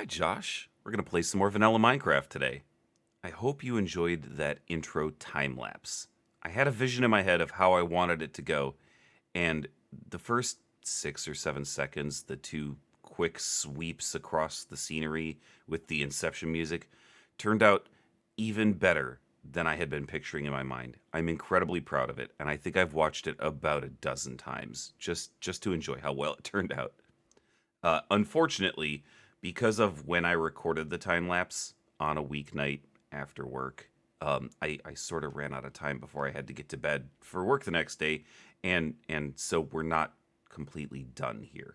Hi, Josh. We're going to play some more vanilla Minecraft today. I hope you enjoyed that intro time lapse. I had a vision in my head of how I wanted it to go, and the first 6 or 7 seconds, the two quick sweeps across the scenery with the Inception music, turned out even better than I had been picturing in my mind. I'm incredibly proud of it, and I think I've watched it about a dozen times just to enjoy how well it turned out. Unfortunately, because of when I recorded the time lapse on a weeknight after work, I sort of ran out of time before I had to get to bed for work the next day, and so we're not completely done here.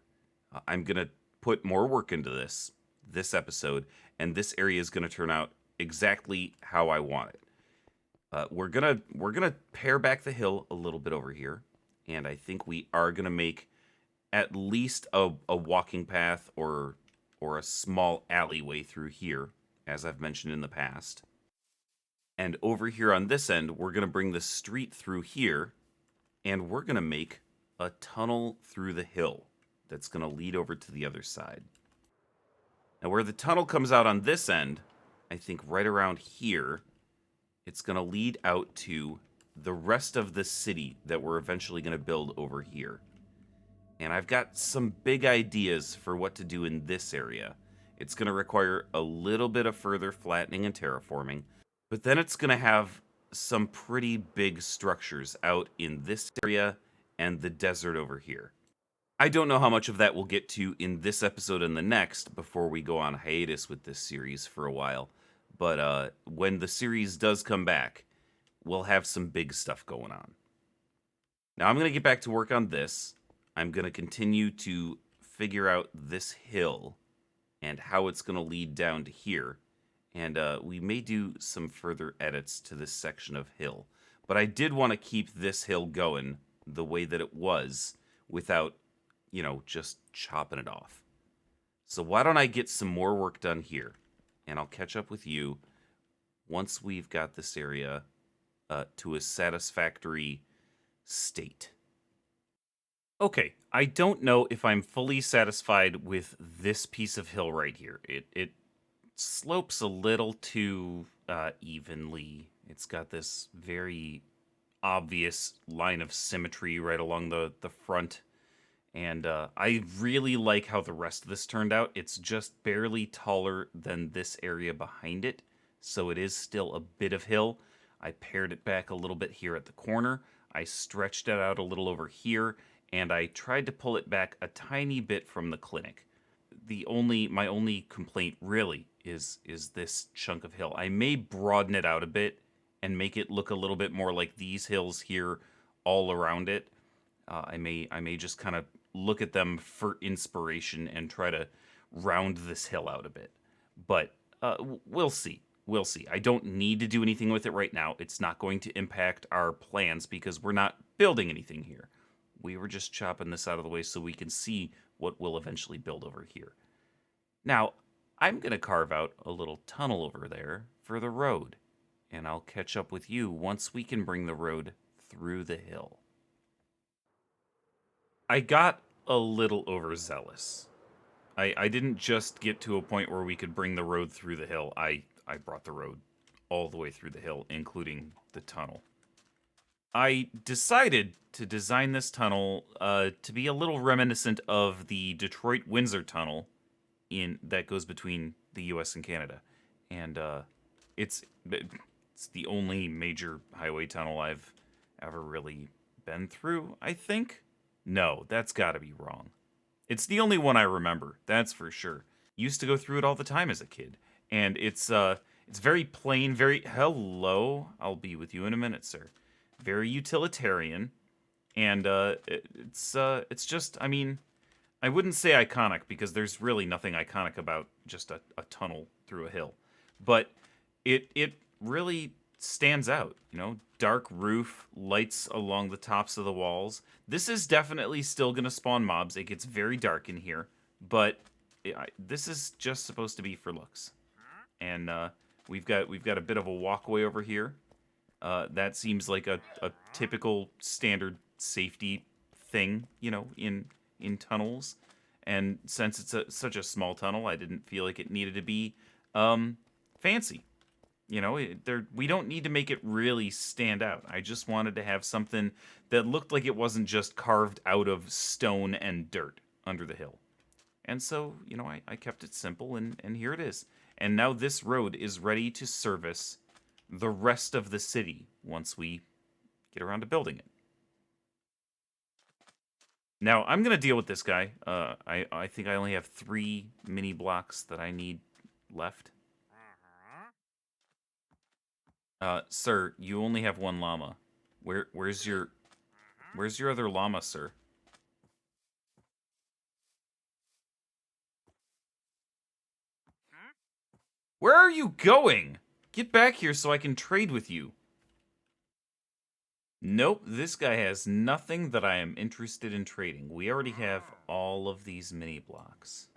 I'm gonna put more work into this episode, and this area is gonna turn out exactly how I want it. We're gonna pare back the hill a little bit over here, and I think we are gonna make at least a walking path or a small alleyway through here, as I've mentioned in the past. And over here on this end, we're going to bring the street through here, and we're going to make a tunnel through the hill that's going to lead over to the other side. Now, where the tunnel comes out on this end, I think right around here, it's going to lead out to the rest of the city that we're eventually going to build over here. And I've got some big ideas for what to do in this area. It's going to require a little bit of further flattening and terraforming, but then it's going to have some pretty big structures out in this area and the desert over here. I don't know how much of that we'll get to in this episode and the next before we go on hiatus with this series for a while, but when the series does come back, we'll have some big stuff going on. Now I'm going to get back to work on this. I'm going to continue to figure out this hill and how it's going to lead down to here. And we may do some further edits to this section of hill. But I did want to keep this hill going the way that it was without, just chopping it off. So why don't I get some more work done here? And I'll catch up with you once we've got this area to a satisfactory state. Okay, I don't know if I'm fully satisfied with this piece of hill right here. It slopes a little too evenly. It's got this very obvious line of symmetry right along the front. And I really like how the rest of this turned out. It's just barely taller than this area behind it, so it is still a bit of hill. I pared it back a little bit here at the corner. I stretched it out a little over here, and I tried to pull it back a tiny bit from the clinic. My only complaint really is this chunk of hill. I may broaden it out a bit and make it look a little bit more like these hills here all around it. I may just kind of look at them for inspiration and try to round this hill out a bit. But we'll see. We'll see. I don't need to do anything with it right now. It's not going to impact our plans because we're not building anything here. We were just chopping this out of the way so we can see what we'll eventually build over here. Now, I'm going to carve out a little tunnel over there for the road, and I'll catch up with you once we can bring the road through the hill. I got a little overzealous. I didn't just get to a point where we could bring the road through the hill. I brought the road all the way through the hill, including the tunnel. I decided to design this tunnel to be a little reminiscent of the Detroit-Windsor tunnel that goes between the U.S. and Canada. And it's the only major highway tunnel I've ever really been through, I think. No, that's got to be wrong. It's the only one I remember, that's for sure. Used to go through it all the time as a kid. And it's very plain, very... Hello, I'll be with you in a minute, sir. Very utilitarian, and it's just, I mean, I wouldn't say iconic because there's really nothing iconic about just a tunnel through a hill, but it really stands out, dark roof, lights along the tops of the walls. This is definitely still gonna spawn mobs. It gets very dark in here, but this is just supposed to be for looks, and we've got a bit of a walkway over here. That seems like a typical standard safety thing, in tunnels. And since it's such a small tunnel, I didn't feel like it needed to be fancy. You know, we don't need to make it really stand out. I just wanted to have something that looked like it wasn't just carved out of stone and dirt under the hill. And so, you know, I kept it simple, and here it is. And now this road is ready to service the rest of the city once we get around to building it. Now, I'm going to deal with this guy. I think I only have 3 mini blocks that I need left. Sir, you only have 1 llama. Where's your other llama, sir? Where are you going? Get back here so I can trade with you. Nope, this guy has nothing that I am interested in trading. We already have all of these mini blocks.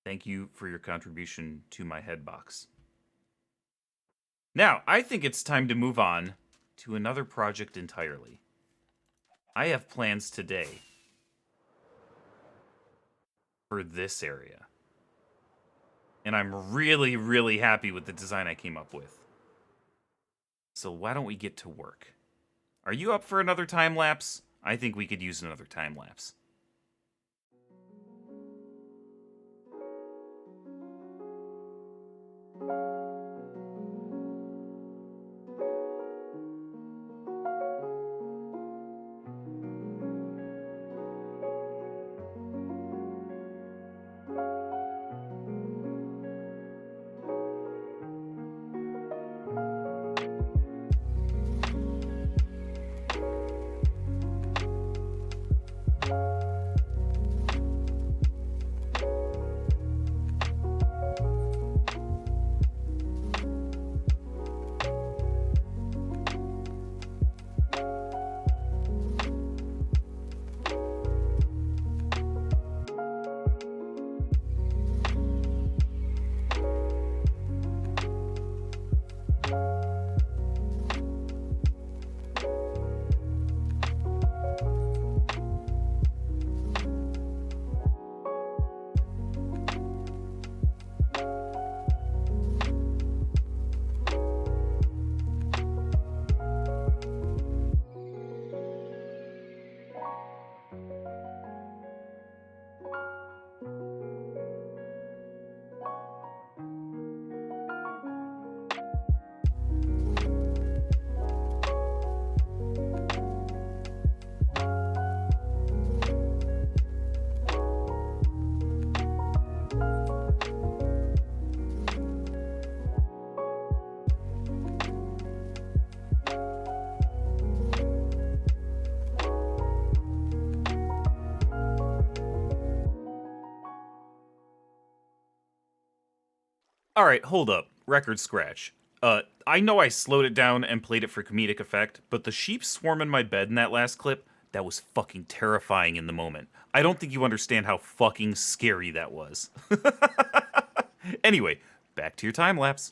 Thank you for your contribution to my head box. Now, I think it's time to move on to another project entirely. I have plans today for this area. And I'm really, really happy with the design I came up with. So why don't we get to work? Are you up for another time lapse? I think we could use another time lapse. All right, hold up. Record scratch. I know I slowed it down and played it for comedic effect, but the sheep swarm in my bed in that last clip, that was fucking terrifying in the moment. I don't think you understand how fucking scary that was. Anyway, back to your time lapse.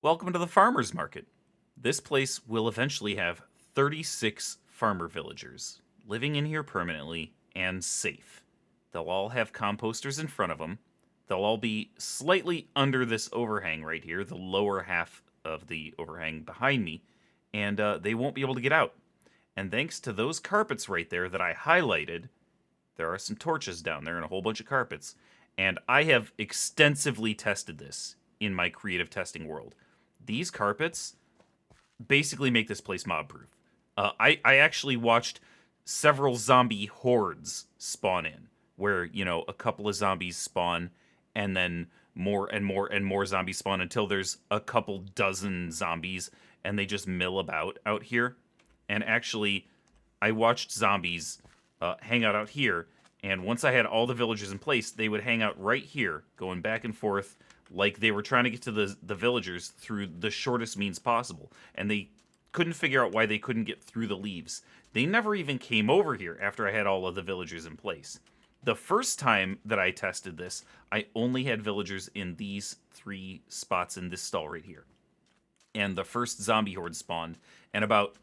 Welcome to the farmer's market. This place will eventually have 36 farmer villagers living in here permanently and safe. They'll all have composters in front of them. They'll all be slightly under this overhang right here, the lower half of the overhang behind me, and they won't be able to get out. And thanks to those carpets right there that I highlighted, there are some torches down there and a whole bunch of carpets. And I have extensively tested this in my creative testing world. These carpets basically make this place mob proof. I actually watched several zombie hordes spawn in, where, a couple of zombies spawn and then more and more and more zombies spawn until there's a couple dozen zombies and they just mill about out here. And actually, I watched zombies hang out here, and once I had all the villagers in place, they would hang out right here, going back and forth like they were trying to get to the villagers through the shortest means possible. And they couldn't figure out why they couldn't get through the leaves. They never even came over here after I had all of the villagers in place. The first time that I tested this, I only had villagers in these 3 spots in this stall right here. And the first zombie horde spawned, and about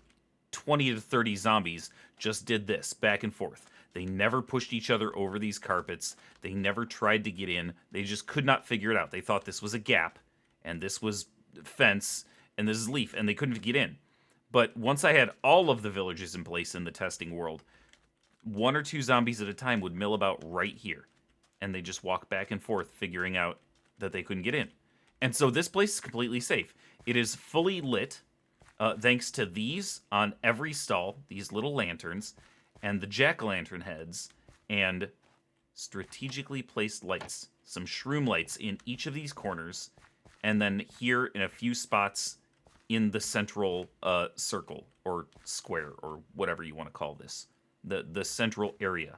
20 to 30 zombies just did this back and forth. They never pushed each other over these carpets. They never tried to get in. They just could not figure it out. They thought this was a gap, and this was fence, and this is leaf, and they couldn't get in. But once I had all of the villagers in place in the testing world, 1 or 2 zombies at a time would mill about right here, and they just walk back and forth, figuring out that they couldn't get in. And so this place is completely safe. It is fully lit, thanks to these on every stall, these little lanterns, and the jack-o'-lantern heads, and strategically placed lights. Some shroom lights in each of these corners, and then here in a few spots in the central circle, or square, or whatever you want to call this. The central area.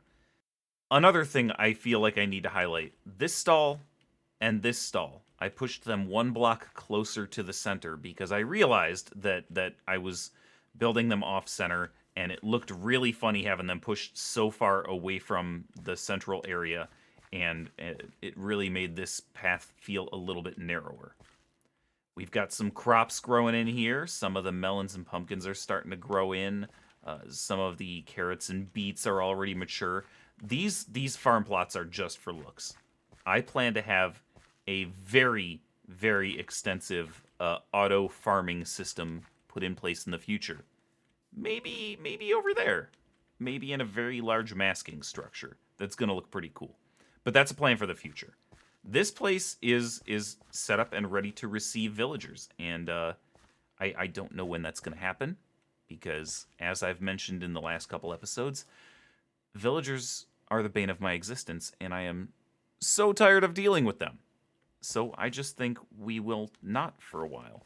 Another thing I feel like I need to highlight, this stall and this stall, I pushed them 1 block closer to the center because I realized that I was building them off center, and it looked really funny having them pushed so far away from the central area, and it really made this path feel a little bit narrower. We've got some crops growing in here. Some of the melons and pumpkins are starting to grow in. Some of the carrots and beets are already mature. These farm plots are just for looks. I plan to have a very, very extensive auto farming system put in place in the future. Maybe over there. Maybe in a very large masking structure. That's going to look pretty cool. But that's a plan for the future. This place is set up and ready to receive villagers, and I don't know when that's going to happen, because as I've mentioned in the last couple episodes, villagers are the bane of my existence, and I am so tired of dealing with them. So I just think we will not for a while.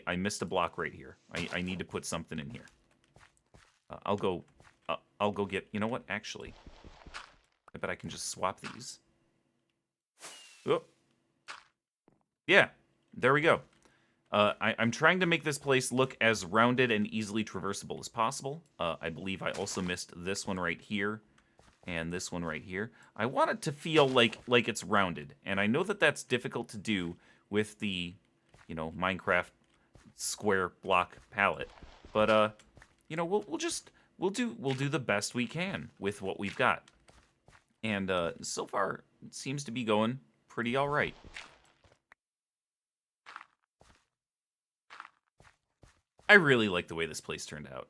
I missed a block right here. I need to put something in here. I'll go get, you know what, actually, I bet I can just swap these. Oh. Yeah, there we go. I'm trying to make this place look as rounded and easily traversable as possible. I believe I also missed this one right here and this one right here. I want it to feel like it's rounded, and I know that that's difficult to do with the, Minecraft square block palette. But we'll do the best we can with what we've got. And so far, it seems to be going pretty all right. I really like the way this place turned out,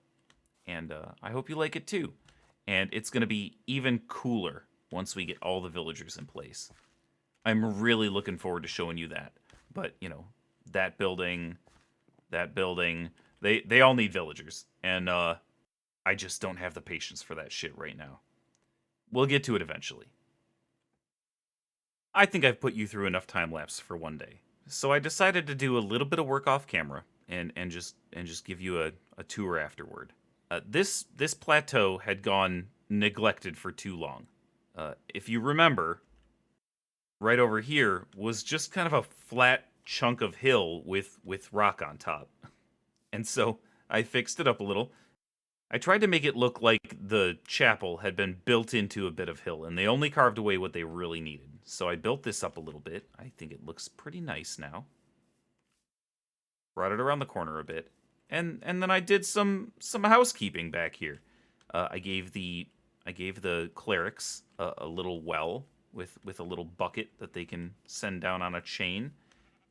and I hope you like it too. And it's going to be even cooler once we get all the villagers in place. I'm really looking forward to showing you that. But, that building, they all need villagers, and I just don't have the patience for that shit right now. We'll get to it eventually. I think I've put you through enough time lapse for one day, so I decided to do a little bit of work off camera and just give you a tour afterward. This plateau had gone neglected for too long. If you remember, right over here was just kind of a flat chunk of hill with rock on top, and so I fixed it up a little. I tried to make it look like the chapel had been built into a bit of hill, and they only carved away what they really needed. So I built this up a little bit. I think it looks pretty nice now. brought it around the corner a bit, and then I did some housekeeping back here. I gave the clerics a little well with a little bucket that they can send down on a chain.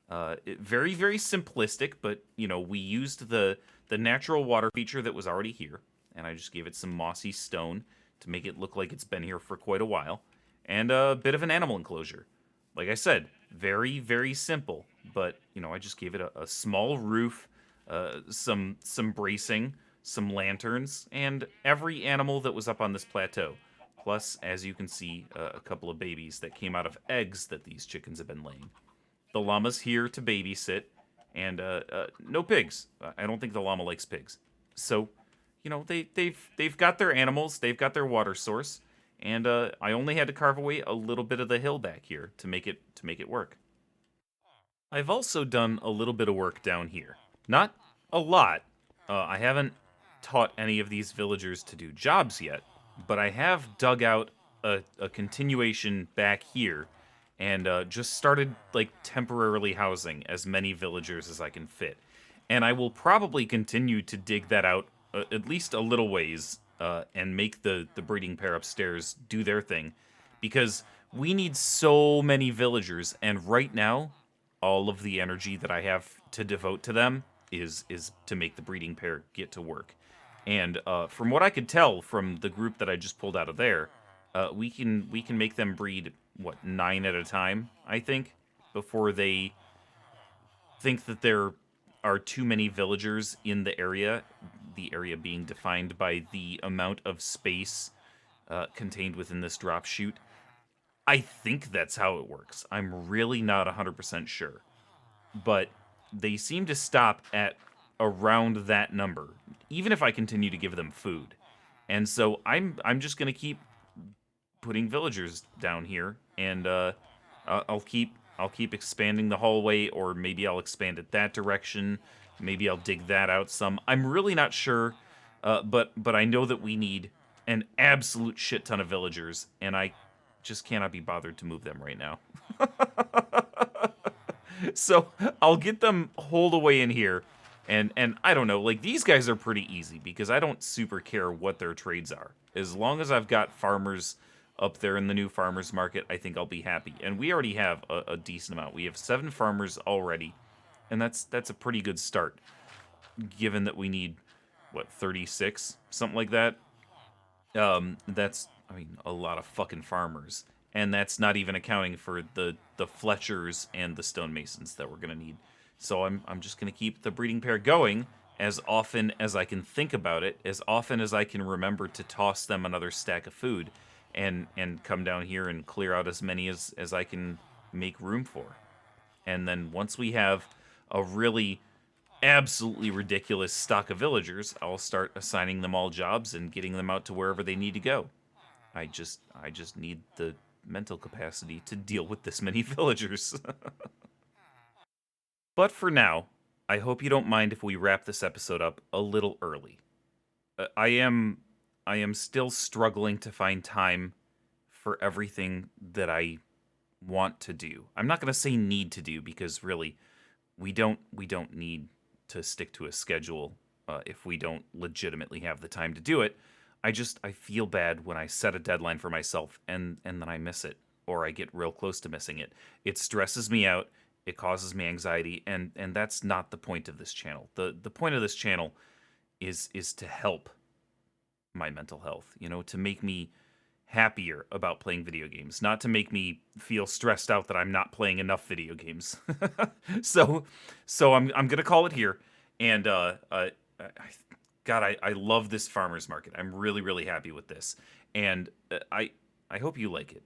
Very very simplistic, but we used the natural water feature that was already here, and I just gave it some mossy stone to make it look like it's been here for quite a while, and a bit of an animal enclosure. Like I said, very very simple, but I just gave it a small roof, some bracing, some lanterns, and every animal that was up on this plateau. Plus, as you can see, a couple of babies that came out of eggs that these chickens have been laying. The llama's here to babysit, and no pigs. I don't think the llama likes pigs. So, they've got their animals, they've got their water source, and I only had to carve away a little bit of the hill back here to make it work. I've also done a little bit of work down here. Not a lot. I haven't taught any of these villagers to do jobs yet, but I have dug out a continuation back here and just started like temporarily housing as many villagers as I can fit. And I will probably continue to dig that out at least a little ways and make the breeding pair upstairs do their thing, because we need so many villagers, and right now all of the energy that I have to devote to them is to make the breeding pair get to work. And from what I could tell from the group that I just pulled out of there, we can make them breed 9 at a time, I think, before they think that there are too many villagers in the area. The area being defined by the amount of space contained within this drop chute. I think that's how it works. I'm really not 100% sure. But they seem to stop at around that number, even if I continue to give them food. And so I'm just going to keep putting villagers down here, and I'll keep expanding the hallway, or maybe I'll expand it that direction. Maybe I'll dig that out some. I'm really not sure, but I know that we need an absolute shit ton of villagers, and I just cannot be bothered to move them right now. So I'll get them holed away in here, and I don't know, like, these guys are pretty easy because I don't super care what their trades are. As long as I've got farmers up there in the new farmers market, I think I'll be happy. And we already have a decent amount. We have 7 farmers already, and that's a pretty good start, given that we need 36, something like that. That's, I mean, a lot of fucking farmers, and that's not even accounting for the Fletchers and the stonemasons that we're gonna need. So I'm just gonna keep the breeding pair going as often as I can think about it, as often as I can remember to toss them another stack of food, and come down here and clear out as many as I can make room for. And then once we have a really absolutely ridiculous stock of villagers, I'll start assigning them all jobs and getting them out to wherever they need to go. I just need the mental capacity to deal with this many villagers. But for now, I hope you don't mind if we wrap this episode up a little early. I am still struggling to find time for everything that I want to do. I'm not going to say need to do, because really we don't need to stick to a schedule if we don't legitimately have the time to do it. I feel bad when I set a deadline for myself and then I miss it, or I get real close to missing it. It stresses me out. It causes me anxiety, and that's not the point of this channel. The point of this channel is to help my mental health, to make me happier about playing video games, not to make me feel stressed out that I'm not playing enough video games. so I'm gonna call it here, and I love this farmers market. I'm really really happy with this, and I hope you like it.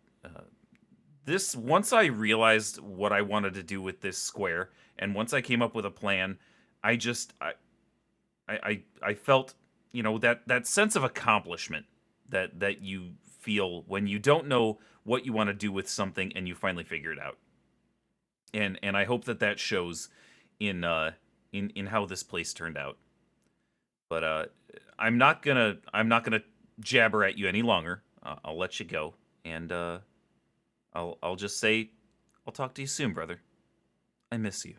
This, once I realized what I wanted to do with this square, and once I came up with a plan, I felt, that sense of accomplishment that you feel when you don't know what you want to do with something and you finally figure it out. And I hope that shows in how this place turned out. But I'm not gonna jabber at you any longer. I'll let you go, and I'll just say, I'll talk to you soon, brother. I miss you.